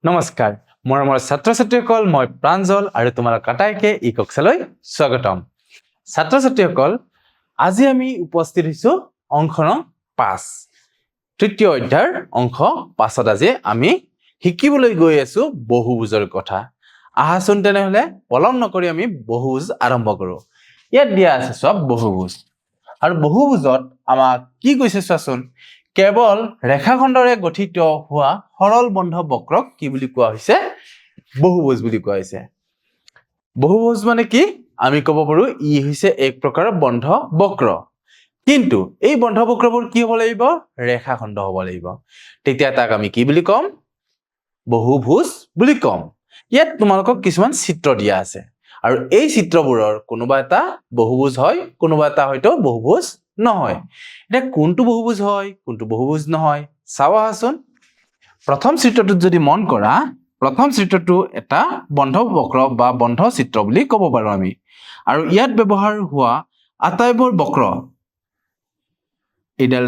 নমস্কাৰ মৰমৰ ছাত্ৰ ছাত্ৰীসকল মই প্ৰাঞ্জল আৰু তোমালোক আটাইকে ই কক্ষলৈ স্বাগতম ছাত্ৰ ছাত্ৰীসকল আজি আমি উপস্থিত হৈছো অংক নং 5 তৃতীয় অধ্যায়ৰ অংক 5ত আজি আমি শিকিবলৈ গৈ আছো বহুভুজৰ কথা আহাচোন তেনেহলে পলম নকৰি আমি বহুভুজ আৰম্ভ কৰো ইয়াত দিয়া আছে সব বহুভুজ আৰু বহুভুজত আমাক কি কৈছে চোৱাচোন কেৱল ৰেখাখণ্ডৰে গঠিত হোৱা সৰল বন্ধ বক্ৰক কি বুলি কোৱা হৈছে বহুভুজ বুলি কোৱা হৈছে বহুভুজ মানে কি আমি ক'ব পাৰো ই হৈছে এক প্ৰকাৰৰ বন্ধ বক্ৰ কিন্তু এই বন্ধ বক্ৰবোৰ কি হ'ব লাগিব ৰেখাখণ্ড হ'ব লাগিব তেতিয়া তাক আমি কি বুলি কম বহুভুজ বুলি কম ইয়াত তোমালোকক কিছুমান চিত্ৰ দিয়া আছে আৰু এই চিত্ৰবোৰৰ কোনোবা এটা বহুভুজ হয় কোনোবা এটা হয়তো বহুভুজ নহয় এটা কোনটো বহুভুজ হয় কোনটো বহুভুজ নহয় চাও আহাচোন প্ৰথম চিত্ৰটোত যদি মন কৰা প্ৰথম চিত্ৰটো এটা বন্ধ বক্ৰ বা বন্ধ চিত্ৰ বুলি ক'ব পাৰো আমি আৰু ইয়াত ব্যৱহাৰ হোৱা আটাইবোৰ বক্ৰ এডাল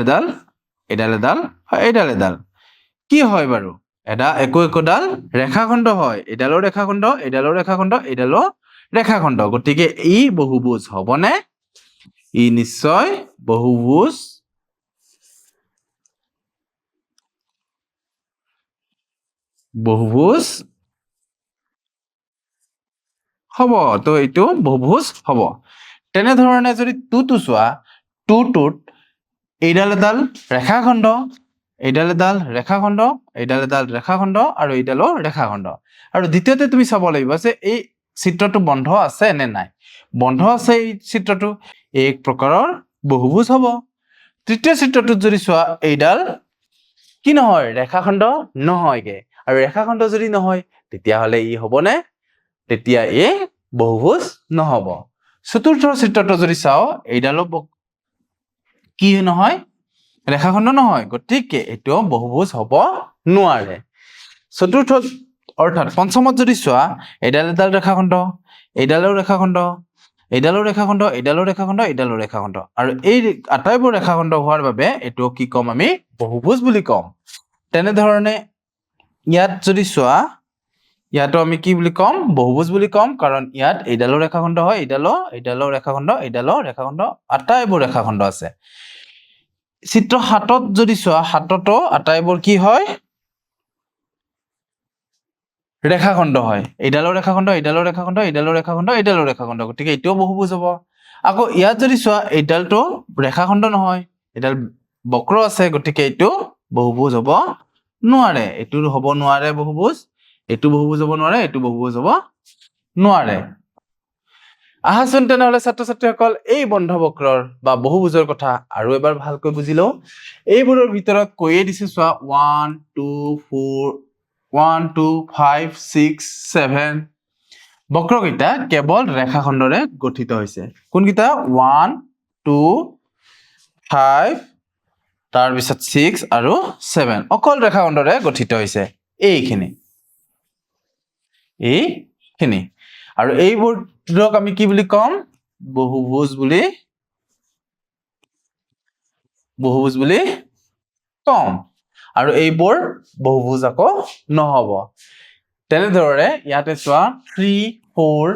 কি হয় বাৰু এটা একোডাল ৰেখাখণ্ড হয় এডালৰ ৰেখাখণ্ড গতিকে ই বহুভুজ হ'বনে ই নিশ্চয় বহুভুজ হ'ব তো এইটো বহুভুজ হ'ব তেনেধৰণে যদি টুটো চোৱা টুটোত এডাল ৰেখাখণ্ড আৰু এডালৰ ৰেখাখণ্ড আৰু দ্বিতীয়তে তুমি চাব লাগিব যে এই চিত্ৰটো বন্ধ আছে নে নাই বন্ধ আছে এই চিত্ৰটো এক প্ৰকাৰৰ বহুভুজ হ'ব তৃতীয় চিত্ৰটোত যদি চোৱা এইডাল কি নহয় ৰেখাখণ্ড নহয়গে আৰু ৰেখাখণ্ড যদি নহয় তেতিয়াহ'লে ই হ'বনে তেতিয়া ই বহুভুজ নহ'ব চতুৰ্থ চিত্ৰটো যদি চাও এইডালো কি নহয় ৰেখাখণ্ড নহয় গতিকে এটো বহুভুজ হ'ব নোৱাৰে চতুৰ্থ অৰ্থাৎ পঞ্চমত যদি চোৱা এডাল ৰেখাখণ্ড আৰু এই আটাইবোৰ ৰেখাখণ্ড হোৱাৰ বাবে এটো কি কম আমি বহুভুজ বুলি কম তেনেধৰণে ইয়াত যদি চোৱা ইয়াতো আমি কি বুলি কম বহুভুজ বুলি কম কাৰণ ইয়াত এডালৰ ৰেখাখণ্ড হয় এডালৰ ৰেখাখণ্ড আটাইবোৰ ৰেখাখণ্ড আছে চিত্ৰ 7ত যদি চোৱা 7তো আটাইবোৰ কি হয় ৰেখাখণ্ড হয় এডালৰ ৰেখাখণ্ড গতিকে এটোও বহুভুজ হ'ব আকৌ ইয়াত যদি চোৱা এডালটো ৰেখাখণ্ড নহয় এডাল বক্ৰ আছে গতিকে এটো বহুভুজ হ'ব নোৱাৰে এটো হ'ব নোৱাৰে বহুভুজ এটো বহুভুজ হ'ব নোৱাৰে এটো বহুভুজ হ'ব নোৱাৰে আহাচোন তেনেহলে ছাত্ৰ ছাত্ৰীসকল এই বন্ধ বক্ৰৰ বা বহুভুজৰ কথা আৰু এবাৰ ভালকৈ বুজি লও এইবোৰৰ ভিতৰত কৈয়ে দিছে চোৱা 1 2 5 6 7 বক্ৰকেইটা কেৱল ৰেখাখণ্ডৰে গঠিত হৈছে কোনকেইটা 1 2 5 তাৰ পিছত 6 আৰু 7 অকল ৰেখাখণ্ডৰে গঠিত হৈছে এইখিনি আৰু এইবোৰক আমি কি বুলি কম বহুভুজ বুলি কম আৰু এইবোৰ বহুভুজ আকৌ নহব তেনেদৰে ইয়াতে চোৱা 3 4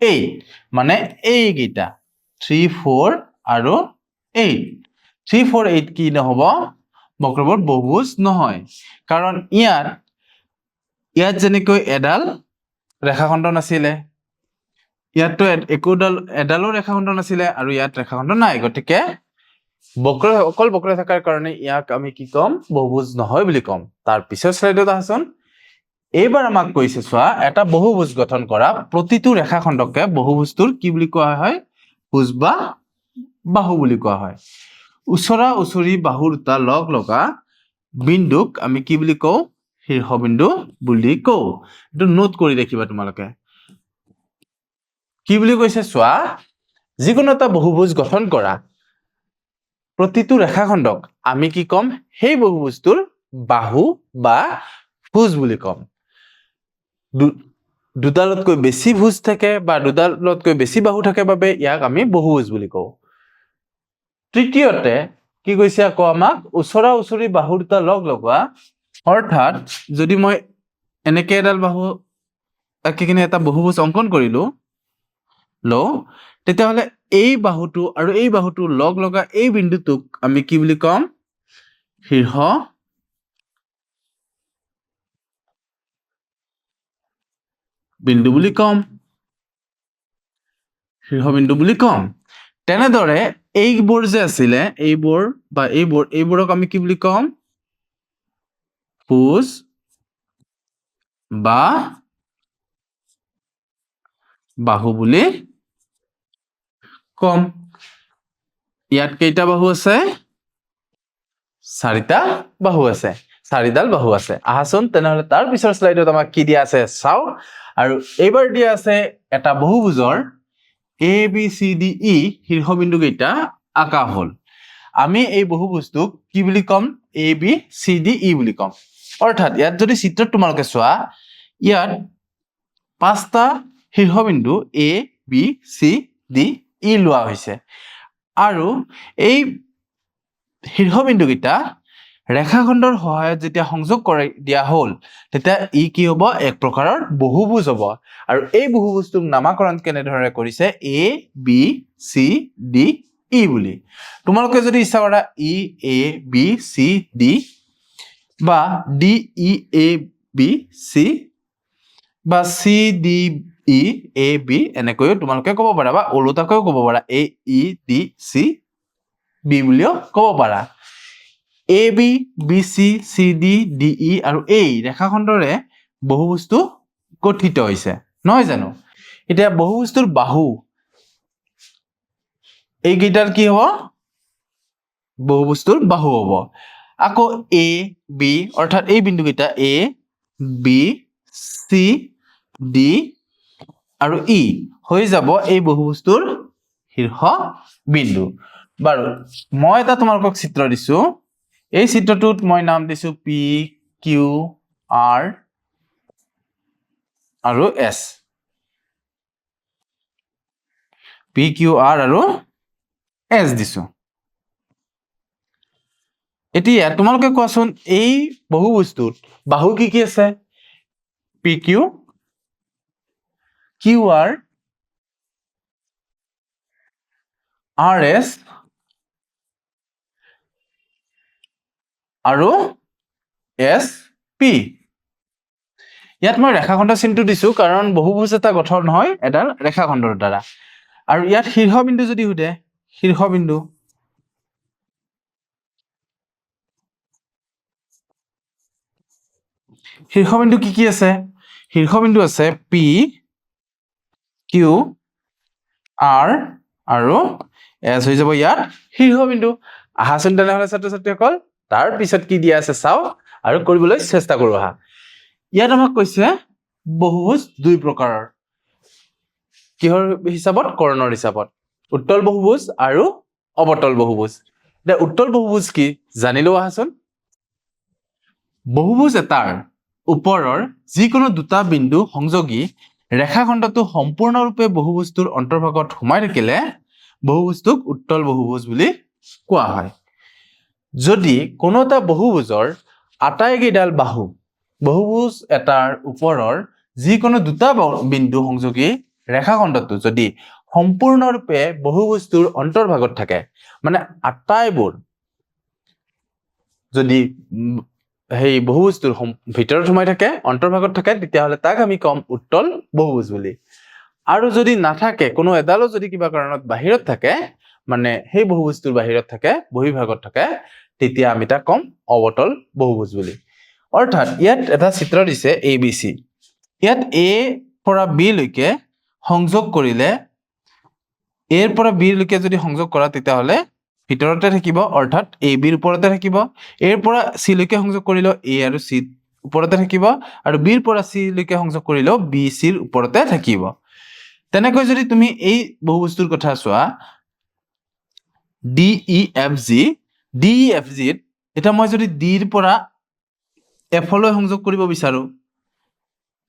8 মানে এইকেইটা 3 4 আৰু 8 3 4 8 কি নহব বক্ৰবোৰ বহুভুজ নহয় কাৰণ ইয়াত যেনেকৈ এডাল ৰেখাখণ্ড নাছিলে ইয়াততো এডালৰ ৰেখাখণ্ড নাছিলে আৰু ইয়াত ৰেখাখণ্ড নাই গতিকে অকল বক্ৰ থকাৰ কাৰণে ইয়াক আমি কি কম বহুভুজ নহয় বুলি কম তাৰ পিছৰ স্লাইডত আহাচোন এইবাৰ আমাক কৈছে চোৱা এটা বহুভুজ গঠন কৰা প্ৰতিটো ৰেখাখণ্ডকে বহুভুজটোৰ কি বুলি কোৱা হয় ভুজ বা বাহু বুলি কোৱা হয় ওচৰা ওচৰি বাহুৰ দুটা লগ লগা বিন্দুক আমি কি বুলি কওঁ শীৰ্ষবিন্দু বুলি কওঁ এটো নোট কৰি ৰাখিবা তোমালোকে কি বুলি কৈছে চোৱা যিকোনো এটা বহুভুজ গঠন কৰা প্ৰতিটো ৰেখাখণ্ডক আমি কি কম সেই বহুভুজটোৰ বাহু বা ভুজ বুলি কম দুডালতকৈ বেছি ভুজ থাকে বা দুডালতকৈ বেছি বাহু থাকে বাবে ইয়াক আমি বহুভুজ বুলি কওঁ তৃতীয়তে কি কৈছে আকৌ আমাক ওচৰা ওচৰি বাহু দুটা লগ লগোৱা অৰ্থাৎ যদি মই এনেকে এডাল বাহু আঁকি কিনে এটা বহুভুজ অংকন কৰিলো লওঁ তেতিয়াহ'লে এই বাহুটো আৰু এই বাহুটো লগ লগা এই বিন্দুটোক আমি কি বুলি ক'ম শীৰ্ষ বিন্দু বুলি ক'ম শীৰ্ষবিন্দু বুলি ক'ম তেনেদৰে এইবোৰ যে আছিলে এইবোৰক আমি কি বুলি ক'ম ভুজ বা বাহু বুলি ক'ম ইয়াত কেইটা বাহু আছে চাৰিটা বাহু আছে চাৰিডাল বাহু আছে আহাচোন তেনেহ'লে তাৰ পিছৰ স্লাইডত আমাক কি দিয়া আছে চাও আৰু এইবাৰ দিয়া আছে এটা বহুভুজৰ এ বি চি ডি ই শীৰ্ষবিন্দু কেইটা আঁকা হ'ল আমি এই বহুভুজটোক কি বুলি ক'ম এ বি চি ডি ই বুলি ক'ম অৰ্থাৎ ইয়াত যদি চিত্ৰত তোমালোকে চোৱা ইয়াত পাঁচটা শীৰ্ষবিন্দু এ বি চি ডি ই লোৱা হৈছে আৰু এই শীৰ্ষবিন্দুকেইটা ৰেখাখণ্ডৰ সহায়ত যেতিয়া সংযোগ কৰি দিয়া হ'ল তেতিয়া ই কি হ'ব এক প্ৰকাৰৰ বহুভুজ হ'ব আৰু এই বহুভুজটোক নামাকৰণ কেনেদৰে কৰিছে A B C D E বুলি তোমালোকে যদি ইচ্ছা কৰা E A B C D বা D E A B C বা C D E A B এনেকৈও তোমালোকে ক'ব পাৰা বা ওলোটাকৈও ক'ব পাৰা A E D C B বুলিও ক'ব পাৰা A B B C C D D E আৰু এই ৰেখাখণ্ডৰে বহুভুজটো গঠিত হৈছে নহয় জানো এতিয়া বহুভুজটোৰ বাহু এইকেইটাৰ কি হ'ব বহুভুজটোৰ বাহু হ'ব আকৌ এ বি অৰ্থাৎ এই বিন্দুকেইটা এ বি চি ডি আৰু ই হৈ যাব এই বহুভুজটোৰ শীৰ্ষ বিন্দু বাৰু মই এটা তোমালোকক চিত্ৰ দিছো এই চিত্ৰটোত মই নাম দিছো পি কিউ আৰ আৰু এছ পি কিউ আৰ আৰু এছ দিছো এতিয়া তোমালোকে কোৱাচোন এই বহুভুজটোত বাহু কি কি আছে P Q Q R R S আৰু এছ পি ইয়াত মই ৰেখাখণ্ড চিনটো দিছো কাৰণ বহুভুজ এটা গঠন হয় এডাল ৰেখাখণ্ডৰ দ্বাৰা আৰু ইয়াত শীৰ্ষবিন্দু যদি সোধে শীৰ্ষবিন্দু শীৰ্ষবিন্দু কি কি আছে শীৰ্ষবিন্দু আছে পি কিউ আৰ আৰু এছ হৈ যাব ইয়াত শীৰ্ষবিন্দু আহাচোন তেনেহ'লে ছাত্ৰ ছাত্ৰীসকল তাৰ পিছত কি দিয়া আছে চাও আৰু কৰিবলৈ চেষ্টা কৰো আহা ইয়াত আমাক কৈছে বহুভুজ দুই প্ৰকাৰৰ কিহৰ হিচাপত কৰণৰ হিচাপত উত্তল বহুভুজ আৰু অৱতল বহুভুজ এতিয়া উত্তল বহুভুজ কি জানিলো আহাচোন বহুভুজ এটাৰ ওপৰৰ যিকোনো দুটা বিন্দু সংযোগী ৰেখাখণ্ডটো সম্পূৰ্ণৰূপে বহুভুজটোৰ অন্তৰ্ভাগত সোমাই থাকিলে বহুভুজটোক উত্তল বহুভুজ বুলি কোৱা হয় যদি কোনো এটা বহুভুজৰ আটাইকেইডাল বাহু বহুভুজ এটাৰ ওপৰৰ যিকোনো দুটা বিন্দু সংযোগী ৰেখাখণ্ডটো যদি সম্পূৰ্ণৰূপে বহুভুজটোৰ অন্তৰ্ভাগত থাকে মানে আটাইবোৰ যদি সেই বহুভুজটোৰ ভিতৰত সোমাই থাকে অন্তৰ্ভাগত থাকে তেতিয়াহ'লে তাক আমি ক'ম উত্তল বহুভুজ বুলি আৰু যদি নাথাকে কোনো এডালো যদি কিবা কাৰণত বাহিৰত থাকে মানে সেই বহুভুজটোৰ বাহিৰত থাকে বহিৰ্ভাগত থাকে তেতিয়া আমি তাক ক'ম অৱতল বহুভুজ বুলি অৰ্থাৎ ইয়াত এটা চিত্ৰ দিছে এ বি চি ইয়াত এ পৰা বি লৈকে সংযোগ কৰিলে এৰ পৰা বি লৈকে যদি সংযোগ কৰা তেতিয়াহ'লে ভিতৰতে থাকিব অৰ্থাৎ এ বিৰ ওপৰতে থাকিব এৰ পৰা চি লৈকে সংযোগ কৰিলেও এ আৰু চি ওপৰতে থাকিব আৰু বিৰ পৰা চি লৈকে সংযোগ কৰিলেও বি চিৰ ওপৰতে থাকিব তেনেকৈ যদি তুমি এই বহুভুজটোৰ কথা চোৱা ডি ই এফ জি এটা মই যদি ডিৰ পৰা এফলৈ সংযোগ কৰিব বিচাৰো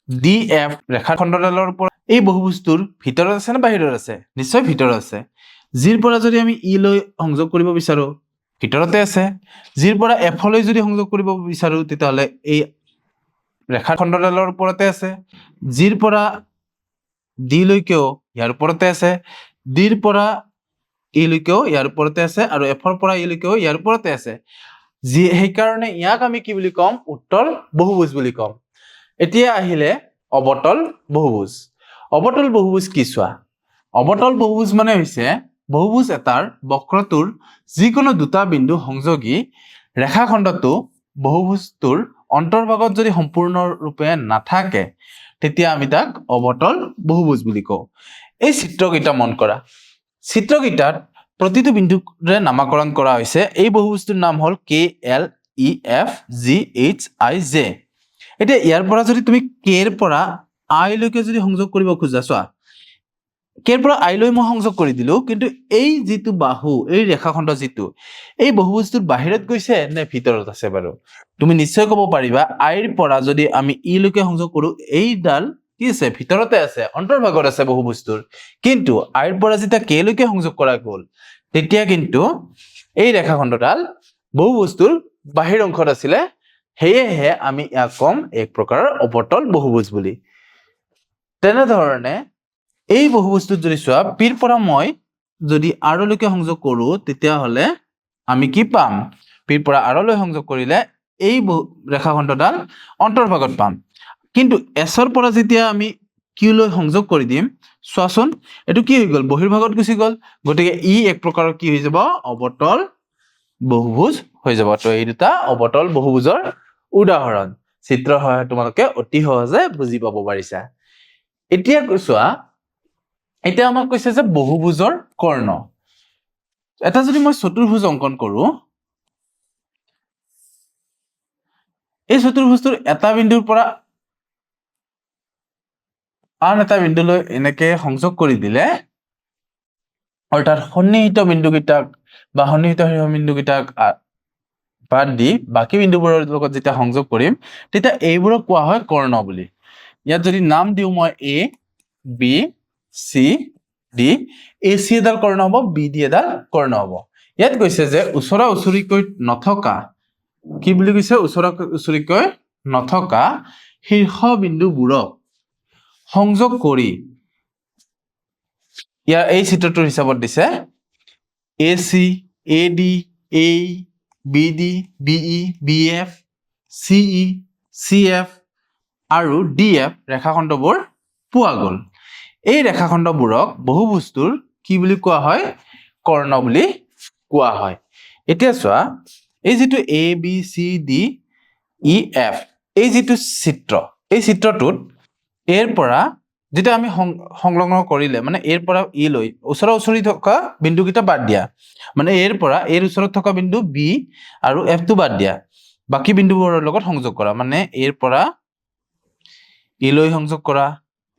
ডি এফ ৰেখাখণ্ডডালৰ পৰা এই বহুভুজটোৰ ভিতৰত আছে নে বাহিৰত আছে নিশ্চয় ভিতৰত আছে জিৰ পৰা যদি আমি ই লৈ সংযোগ কৰিব বিচাৰো ভিতৰতে আছে জিৰ পৰা এফলৈ যদি সংযোগ কৰিব বিচাৰো তেতিয়াহ'লে এই ৰেখাখণ্ডডালৰ ওপৰতে আছে, জিৰ পৰা ডি লৈকেও ইয়াৰ ওপৰতে আছে, ডিৰ পৰা ই লৈকেও ইয়াৰ ওপৰতে আছে, আৰু এফৰ পৰা ই লৈকেও ইয়াৰ ওপৰতে আছে। সেইকাৰণে ইয়াক আমি কি বুলি ক'ম? উত্তল বহুভুজ বুলি ক'ম। এতিয়া আহিলে অৱতল বহুভুজ। অৱতল বহুভুজ কি চোৱা? অৱতল বহুভুজ মানে হৈছে বহুভুজ এটাৰ বক্ৰটোৰ যিকোনো দুটা বিন্দু সংযোগী ৰেখাখণ্ডটো বহুভুজটোৰ অন্তৰ্ভাগত যদি সম্পূৰ্ণৰূপে নাথাকে তেতিয়া আমি তাক অৱতল বহুভুজ বুলি কওঁ। এই চিত্ৰকেইটা মন কৰা। চিত্ৰকেইটাত প্ৰতিটো বিন্দুৰে নামাকৰণ কৰা হৈছে। এই বহুভুজটোৰ নাম হ'ল KLEFGHIJ। এতিয়া ইয়াৰ পৰা যদি তুমি কেৰ পৰা আই লৈকে যদি সংযোগ কৰিব খোজা, চোৱা কেৰ পৰা আই লৈ মই সংযোগ কৰি দিলো, কিন্তু এই যিটো বাহু, এই ৰেখাখণ্ড যিটো, এই বহুভুজটোৰ বাহিৰত গৈছে নে ভিতৰত আছে বাৰু? তুমি নিশ্চয় ক'ব পাৰিবা আইৰ পৰা যদি আমি ই লৈকে সংযোগ কৰো, এইডাল কি আছে? ভিতৰতে আছে, অন্তৰ্ভাগত আছে বহুভুজটোৰ। কিন্তু আইৰ পৰা যেতিয়া কে লৈকে সংযোগ কৰা গ'ল তেতিয়া কিন্তু এই ৰেখাখণ্ডডাল বহুভুজটোৰ বাহিৰ অংশত আছিলে। সেয়েহে আমি ইয়াক কম এক প্ৰকাৰৰ অৱতল বহুভুজ বুলি। তেনেধৰণে এই বহুভুজটোত যদি চোৱা পিৰ পৰা মই যদি আৰলৈকে সংযোগ কৰো তেতিয়াহ'লে আমি কি পাম? পিৰ পৰা আৰলৈ সংযোগ কৰিলে এই ৰেখাখণ্ডডাল অন্তৰ্ভাগত পাম। কিন্তু এছৰ পৰা যেতিয়া আমি কিউ লৈ সংযোগ কৰি দিম, চোৱাচোন এইটো কি হৈ গ'ল? বহিৰ্ভাগত গুচি গ'ল। গতিকে ই এক প্ৰকাৰৰ কি হৈ যাব? অৱতল বহুভুজ হৈ যাব। তো এই দুটা অৱতল বহুভুজৰ উদাহৰণ। চিত্ৰৰ সহায়ত তোমালোকে অতি সহজে বুজি পাব পাৰিছা। এতিয়া চোৱা, এতিয়া আমাক কৈছে যে বহুভুজৰ কৰ্ণ। এটা যদি মই চতুৰ্ভুজ অংকন কৰো, এই চতুৰ্ভুজটোৰ এটা বিন্দুৰ পৰা আন এটা বিন্দুলৈ এনেকে সংযোগ কৰি দিলে, অৰ্থাৎ সন্নিহিত বিন্দুকেইটাক বা সন্নিহিত বিন্দুকেইটাক বাদ দি বাকী বিন্দুবোৰৰ লগত যেতিয়া সংযোগ কৰিম তেতিয়া এইবোৰক কোৱা হয় কৰ্ণ বুলি। ইয়াত যদি নাম দিওঁ মই এ, বি, চি, ডি, এ চি এডাল কৰ্ণ হ'ব, বি ডি এডাল কৰ্ণ হ'ব। ইয়াত কৈছে যে ওচৰা ওচৰিকৈ নথকা, কি বুলি কৈছে? ওচৰা ওচৰিকৈ নথকা শীৰ্ষ বিন্দুবোৰক সংযোগ কৰি, ইয়াৰ এই চিত্ৰটোৰ হিচাপত দিছে A C, A D, A B D, B E, B F, C E, C F আৰু ডি এফ ৰেখাখণ্ডবোৰ পোৱা গ'ল। এই ৰেখাখণ্ডবোৰক বহুভুজটোৰ কি বুলি কোৱা হয়? কৰ্ণ বুলি কোৱা হয়। এতিয়া চোৱা, এই যিটো A B C D E F, এই যিটো চিত্ৰ, এই চিত্ৰটোত এৰ পৰা যেতিয়া আমি সংলগ্ন কৰিলে, মানে এৰ পৰা ই লৈ ওচৰা ওচৰি থকা বিন্দুকেইটা বাদ দিয়া, মানে এৰ পৰা এৰ ওচৰত থকা বিন্দু বি আৰু এফটো বাদ দিয়া, বাকী বিন্দুবোৰৰ লগত সংযোগ কৰা, মানে এৰ পৰা ই লৈ সংযোগ কৰা,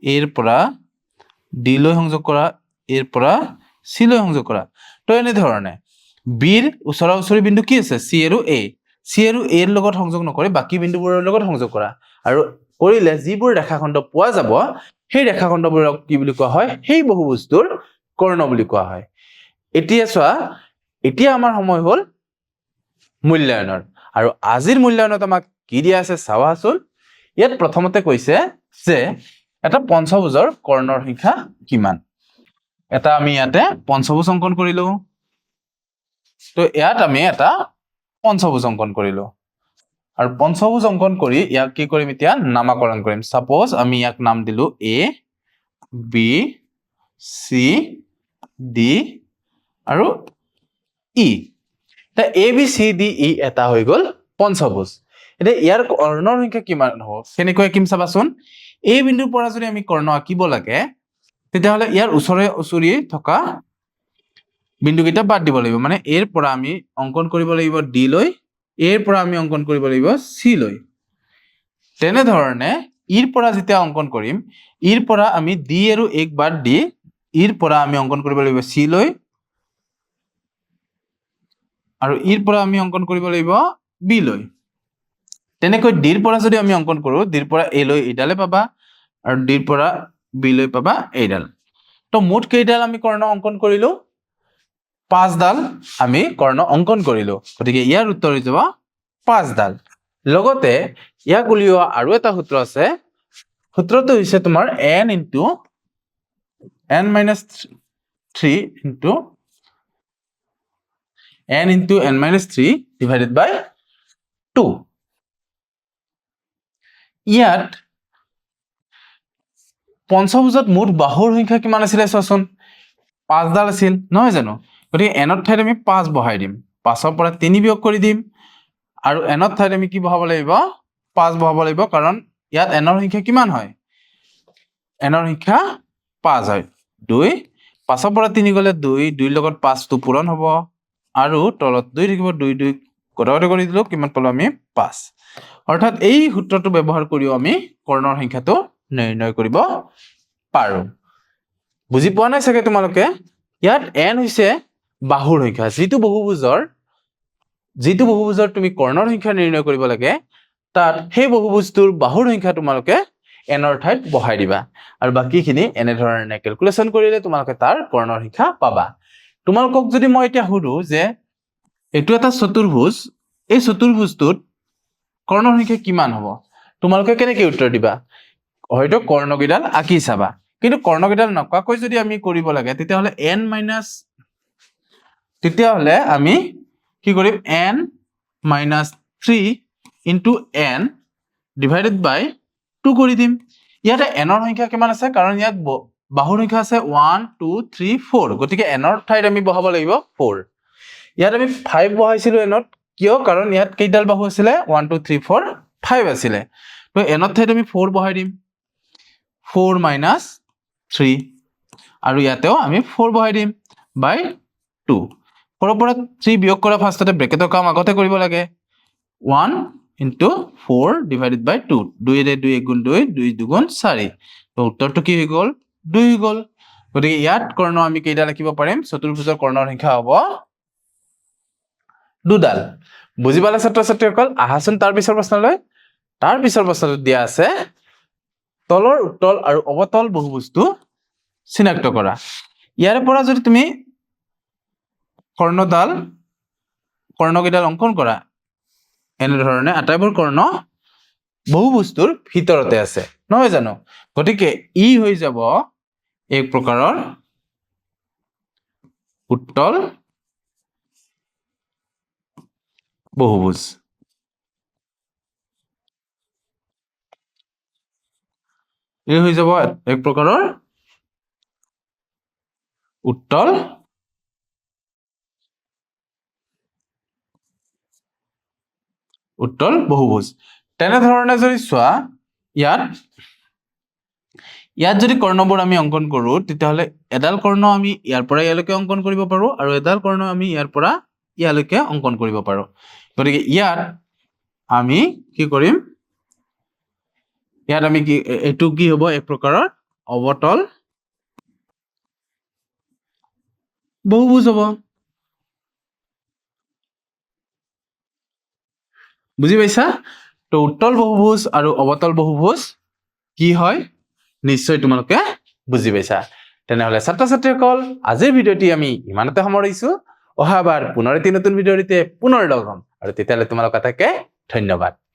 এৰ পৰা ডি লৈ সংযোগ কৰা, এৰ পৰা চি লৈ সংযোগ কৰা। তো এনেধৰণে বিৰ ওচৰা ওচৰি বিন্দু কি আছে? চি আৰু এ। চি আৰু এৰ লগত সংযোগ নকৰি বাকী বিন্দুবোৰৰ লগত সংযোগ কৰা, আৰু কৰিলে যিবোৰ ৰেখাখণ্ড পোৱা যাব সেই ৰেখাখণ্ডবোৰক কি বুলি কোৱা হয়? সেই বহুভুজটোৰ কৰ্ণ বুলি কোৱা হয়। এতিয়া চোৱা, এতিয়া আমাৰ সময় হ'ল মূল্যায়নৰ, আৰু আজিৰ মূল্যায়নত আমাক কি দিয়া আছে চাবাচোন। ইয়াত প্ৰথমতে কৈছে যে এটা পঞ্চভুজৰ কৰ্ণৰ সংখ্যা কিমান। এটা আমি ইয়াতে পঞ্চভুজ অংকন কৰিলো। তো ইয়াত আমি এটা পঞ্চভুজ অংকন কৰিলো, আৰু পঞ্চভুজ অংকন কৰি ইয়াক কি কৰিম? এতিয়া নামাকৰণ কৰিম। সাপোজ আমি ইয়াক নাম দিলো এ, বি, চি, ডি আৰু ই। এ বি চি ডি ই এটা হৈ গ'ল পঞ্চভুজ। এতিয়া ইয়াৰ কৰ্ণৰ সংখ্যা কিমান হ'ব? কেনেকৈ আঁকিম চাবাচোন। এই বিন্দুৰ পৰা যদি আমি কৰ্ণ আঁকিব লাগে তেতিয়াহ'লে ইয়াৰ ওচৰে ওচৰি থকা বিন্দুকেইটা বাদ দিব লাগিব, মানে এৰ পৰা আমি অংকন কৰিব লাগিব ডি লৈ, এৰ পৰা আমি অংকন কৰিব লাগিব চি লৈ। তেনেধৰণে ইৰ পৰা যেতিয়া অংকন কৰিম, ইৰ পৰা আমি ডি আৰু এক বাদ দি ইৰ পৰা আমি অংকন কৰিব লাগিব চি লৈ, আৰু ইৰ পৰা আমি অংকন কৰিব লাগিব বি লৈ। তেনেকৈ ডিৰ পৰা যদি আমি অংকন কৰো, ডিৰ পৰা এ লৈ এইডালে পাবা, আৰু ডিৰ পৰা বি লৈ পাবা এইডাল। তো মুঠ কেইডাল আমি কৰ্ণ অংকন কৰিলো? 5ডাল আমি কৰ্ণ অংকন কৰিলো। গতিকে ইয়াৰ উত্তৰ হৈ যাব 5ডাল। লগতে ইয়াক উলিওৱা আৰু এটা সূত্ৰ আছে সূত্ৰটো হৈছে তোমাৰ n into n minus 3 into n minus 3 divided by 2 ইয়াত পঞ্চভুজত মুঠ বাহুৰ সংখ্যা কিমান আছিল চোৱাচোন 5 ডাল আছিল নহয় জানো গতিকে n ৰ ঠাইত আমি 5 বহাই দিম 5 ৰ পৰা 3 বিয়োগ কৰি দিম আৰু n ৰ ঠাইত আমি কি বহাব লাগিব 5 বহাব লাগিব কাৰণ ইয়াত n ৰ সংখ্যা কিমান হয় n ৰ সংখ্যা 5 হয় 2 5 ৰ পৰা 3 গলে 2 2 লগত 5 টো পূৰণ হ'ব আৰু তলত 2 থাকিব 2 2 কটাকটি কৰি দিলো কিমান পালো আমি 5 অৰ্থাৎ এই সূত্ৰটো ব্যৱহাৰ কৰিও আমি কৰ্ণৰ সংখ্যাটো নিৰ্ণয় কৰিব পাৰো বুজি পোৱা নাই চাগে তোমালোকে ইয়াত n হৈছে বাহুৰ সংখ্যা যিটো বহুভুজৰ তুমি কৰ্ণৰ সংখ্যা নিৰ্ণয় কৰিব লাগে তাত সেই বহুভুজটোৰ বাহুৰ সংখ্যা তোমালোকে n ৰ ঠাইত বহাই দিবা আৰু বাকিখিনি এনে ধৰণে ক্যালকুলেশন কৰিলে তোমালোকে তাৰ কৰ্ণৰ সংখ্যা পাবা তোমালোকক যদি মই এতিয়া সুধো যে এটো এটা চতুৰ্ভুজ এই চতুৰ্ভুজটোত কৰ্ণৰ সংখ্যা কিমান হ'ব তোমালোকে কেনেকৈ উত্তৰ দিবা হয়তো কৰ্ণকেইডাল আঁকি চাবা কিন্তু কৰ্ণকেইডাল নকাকৈ যদি আমি কৰিব লাগে তেতিয়াহলে আমি কি কৰিম n minus 3 into n divided by 2 কৰি দিম ইয়াতে n ৰ সংখ্যা কিমান আছে কাৰণ ইয়াত বাহুৰ সংখ্যা আছে 1 2 3 4 গতিকে n ৰ ঠাইত আমি বহাব লাগিব 4 ইয়াত আমি 5 বহাইছিলো n ত কিয় কাৰণ ইয়াত কেইডাল বাহু আছিল 1 2 3 4 5 আছিল তো n ৰ ঠাইত আমি 4 বহাই দিম 4 minus 3 আৰু ইয়াতেও আমি 4 বহাই দিম by 2 4 পৰা 3 বিয়োগ কৰা ফাৰ্ষ্টতে ব্ৰেকেটৰ কাম আগতে কৰিব লাগে 1 into 4 divided by 2 2 ৰে 2 গুণ 2 2 দুগুণ 4 তো উত্তৰটো কি হৈ গল 2 হৈ গল গতিকে ইয়াত কৰ্ণ আমি কেইডাল লিখিব পাৰিম চতুৰ্ভুজৰ কৰ্ণৰ সংখ্যা হ'ব 2 ডাল বুজি পালে ছাত্ৰ ছাত্ৰীসকল আহাচোন তাৰ পিছৰ প্ৰশ্নটো দিয়া আছে তলৰ উত্তল আৰু অৱতল বহুভুজটো চিনাক্ত কৰা ইয়াৰে পৰা যদি তুমি কৰ্ণকেইডাল অংকন কৰা এনে ধৰণে আটাইবোৰ কৰ্ণ বহুভুজটোৰ ভিতৰতে আছে নহয় জানো গতিকে ই হৈ যাব এক প্ৰকাৰৰ উত্তল বহুভুজ এই হৈ যাব এক প্ৰকাৰৰ উত্তল বহুভুজ তেনে ধৰণে যদি চোৱা ইয়াত যদি কৰ্ণবোৰ আমি অংকন কৰো তেতিয়াহলে এডাল কৰ্ণ আমি ইয়াৰ পৰা ইয়ালৈকে অংকন কৰিব পাৰো আৰু এডাল কৰ্ণ আমি ইয়াৰ পৰা ইয়ালৈকে অংকন কৰিব পাৰো গতিকে ইয়াত আমি কি কৰিম ইয়াত আমি কি এটো কি হ'ব এক প্ৰকাৰৰ অৱতল বহুভুজ হ'ব বুজি পাইছা তো উত্তল বহুভুজ আৰু অৱতল বহুভুজ কি হয় নিশ্চয় তোমালোকে বুজি পাইছা তেনেহলে ছাত্ৰ ছাত্ৰীসকল আজিৰ ভিডিঅ'টি আমি ইমানতে সামৰিছো অহাবাৰ পুনৰ এটি নতুন ভিডিঅ'তে পুনৰ লগ হ'ম আৰু তেতিয়ালৈ তোমালোক আটাইকে ধন্যবাদ